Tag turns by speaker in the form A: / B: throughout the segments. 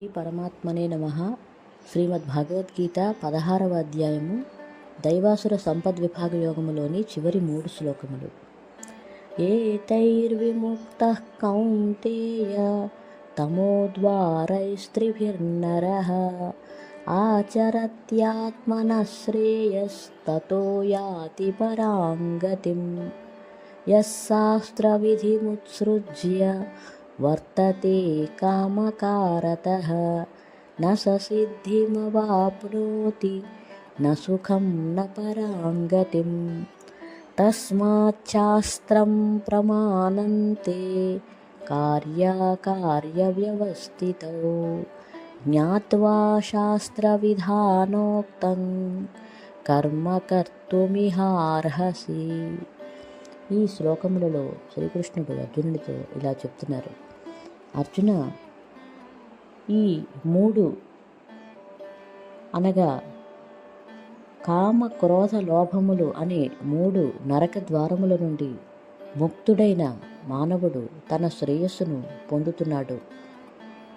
A: శ్రీ పరమాత్మనే నమః. శ్రీమద్భగవద్గీత 16వ అధ్యాయము దైవాసుర సంపద్విభాగ యోగములోని చివరి 3 శ్లోకములు. ఏతైర్విముక్తః కౌంతేయ తమోద్వారైస్త్రిభిర్నరః ఆచరత్యాత్మనః శ్రేయస్తతో యాతి పరాం గతిం యః శాస్త్రవిధిముత్సృజ్య వర్తతే కామకారతః న స సిద్ధిమవాప్నోతి న సుఖం న పరాం గతిం తస్మాచ్ఛాస్త్రం ప్రమాణంతే కార్యకార్యవ్యవస్థితౌ జ్ఞాత్వా శాస్త్రవిధానోక్తం కర్మ కర్తుమిహార్హసి. ఈ శ్లోకములలో శ్రీకృష్ణుడు అర్జునుడితో ఇలా చెప్తున్నారు. అర్జున, ఈ 3 అనగా కామ క్రోధ లోభములు అనే 3 నరక ద్వారముల నుండి ముక్తుడైన మానవుడు తన శ్రేయస్సును పొందుతున్నాడు.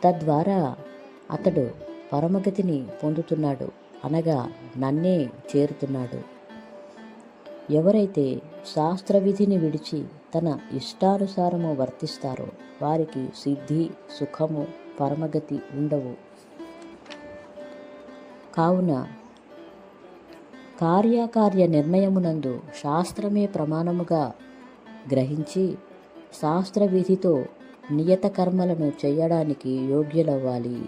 A: తద్వారా అతడు పరమగతిని పొందుతున్నాడు, అనగా నన్నే చేరుతున్నాడు. ఎవరైతే శాస్త్రవిధిని విడిచి తన ఇష్టానుసారము వర్తిస్తారో వారికి సిద్ధి, సుఖము, పరమగతి ఉండవు. కావున కార్యకార్య నిర్ణయమునందు శాస్త్రమే ప్రమాణముగా గ్రహించి శాస్త్రవిధితో నియత కర్మలను చేయడానికి యోగ్యులవ్వాలి.